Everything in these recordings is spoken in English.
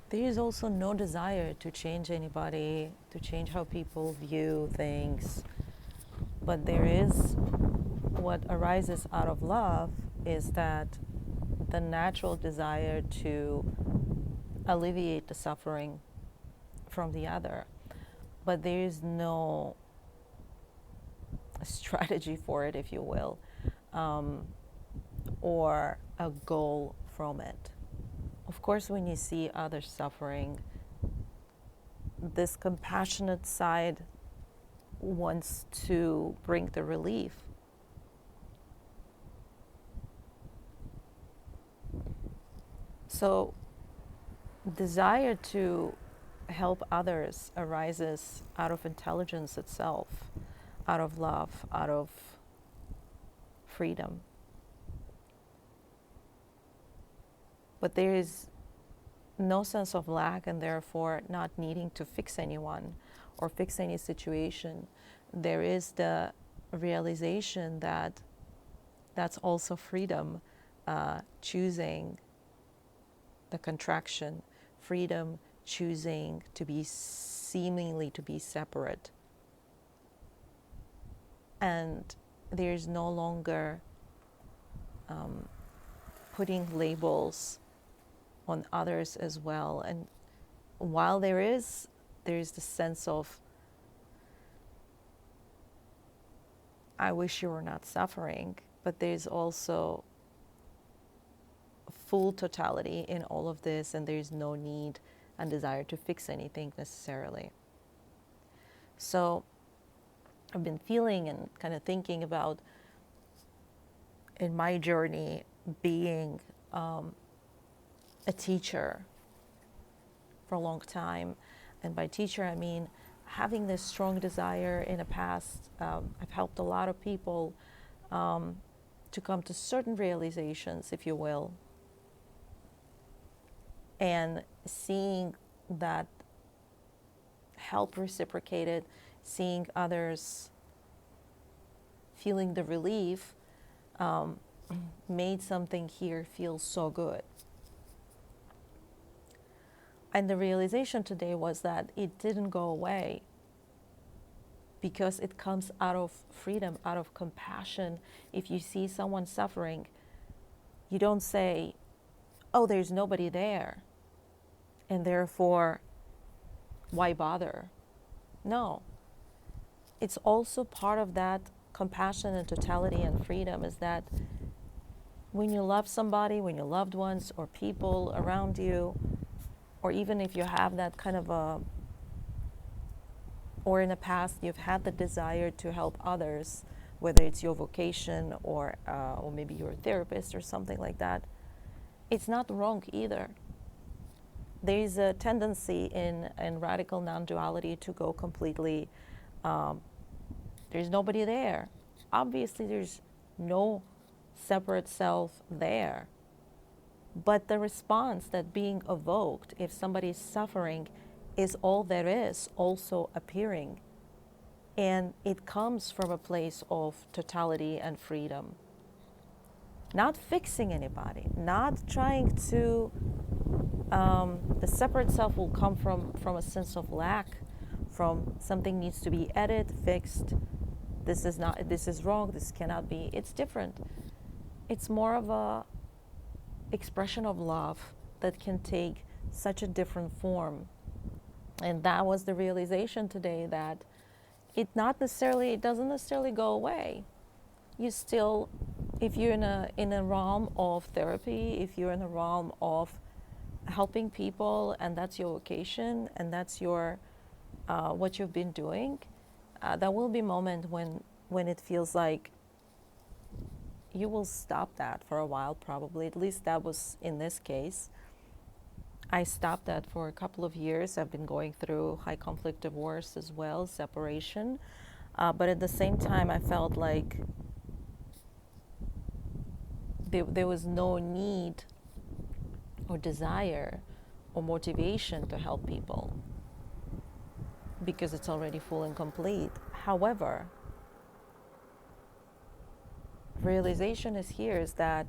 There is also no desire to change anybody, to change how people view things. But there is what arises out of love is that the natural desire to alleviate the suffering from the other. But there is no strategy for it, if you will, or a goal from it. Of course, when you see others suffering, this compassionate side wants to bring the relief. So, desire to help others arises out of intelligence itself, out of love, out of freedom. But there is no sense of lack and therefore not needing to fix anyone or fix any situation. There is the realization that that's also freedom, choosing the contraction, freedom choosing to be seemingly to be separate. And there's no longer putting labels on others as well. And while there is the sense of, I wish you were not suffering, but there's also full totality in all of this, and there's no need and desire to fix anything necessarily. So I've been feeling and kind of thinking about in my journey being a teacher for a long time. And by teacher, I mean having this strong desire in the past. I've helped a lot of people to come to certain realizations, if you will, and seeing that help reciprocated, seeing others feeling the relief, made something here feel so good. And the realization today was that it didn't go away because it comes out of freedom, out of compassion. If you see someone suffering, you don't say, oh, there's nobody there, and therefore, why bother? No. It's also part of that compassion and totality and freedom is that when you love somebody, when your loved ones or people around you, or even if you have that kind of a, or in the past you've had the desire to help others, whether it's your vocation or maybe you're a therapist or something like that, it's not wrong either. There is a tendency in radical non-duality to go completely, there's nobody there. Obviously, there's no separate self there. But the response that being evoked, if somebody is suffering, is all there is also appearing. And it comes from a place of totality and freedom. Not fixing anybody, not trying to, the separate self will come from a sense of lack, from something needs to be edited, fixed, this is wrong, this cannot be. It's different. It's more of a expression of love that can take such a different form. And that was the realization today, that it doesn't necessarily go away. You still, if you're in a realm of therapy, if you're in a realm of helping people, and that's your vocation, and that's your what you've been doing, there will be a moment when it feels like you will stop that for a while, probably. At least that was in this case. I stopped that for a couple of years. I've been going through high conflict divorce as well, separation. But at the same time, I felt like there was no need or desire or motivation to help people because it's already full and complete. However, realization is that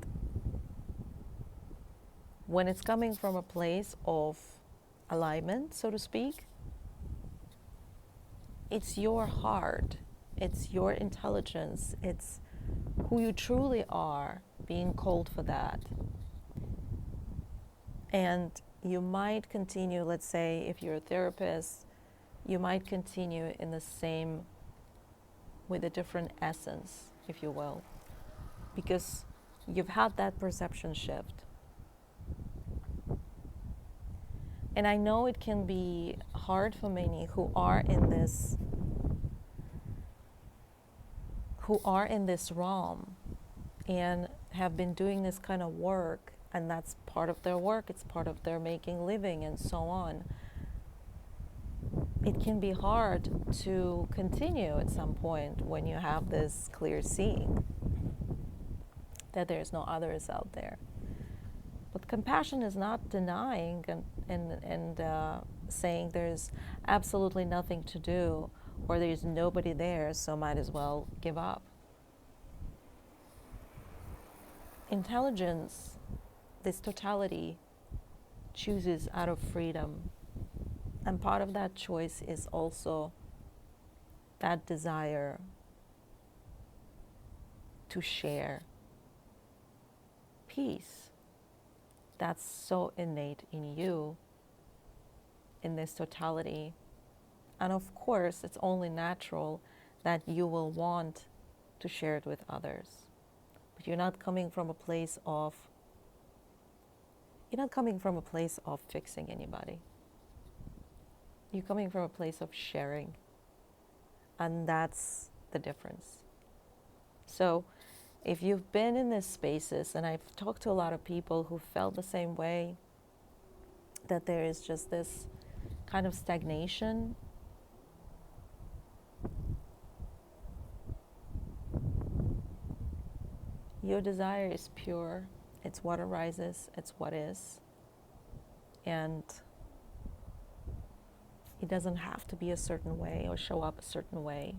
when it's coming from a place of alignment, so to speak. It's your heart, it's your intelligence, it's who you truly are being called for that. And you might continue, let's say, if you're a therapist, you might continue in the same, with a different essence, if you will, because you've had that perception shift. And I know it can be hard for many who are in this realm and have been doing this kind of work, and that's part of their work, it's part of their making living and so on. It can be hard to continue at some point when you have this clear seeing that there's no others out there. But compassion is not denying and saying there's absolutely nothing to do, or there's nobody there, so might as well give up. Intelligence, this totality, chooses out of freedom. And part of that choice is also that desire to share peace. That's so innate in you, in this totality. And of course, it's only natural that you will want to share it with others. But you're not coming from a place of fixing anybody. You're coming from a place of sharing. And that's the difference. So if you've been in these spaces, and I've talked to a lot of people who felt the same way, that there is just this kind of stagnation, your desire is pure. It's what arises, it's what is. And it doesn't have to be a certain way or show up a certain way,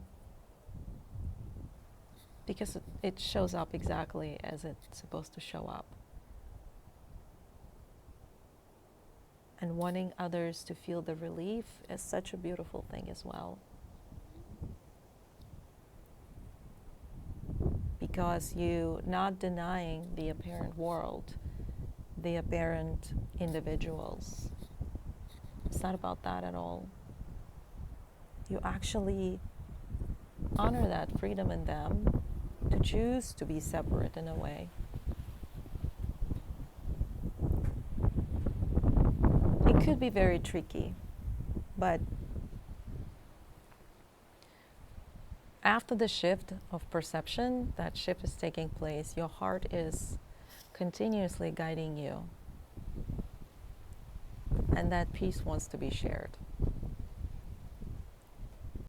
because it shows up exactly as it's supposed to show up. And wanting others to feel the relief is such a beautiful thing as well. Because you're not denying the apparent world, the apparent individuals. It's not about that at all. You actually honor that freedom in them to choose to be separate in a way. It could be very tricky, but after the shift of perception, that shift is taking place, your heart is continuously guiding you. And that peace wants to be shared.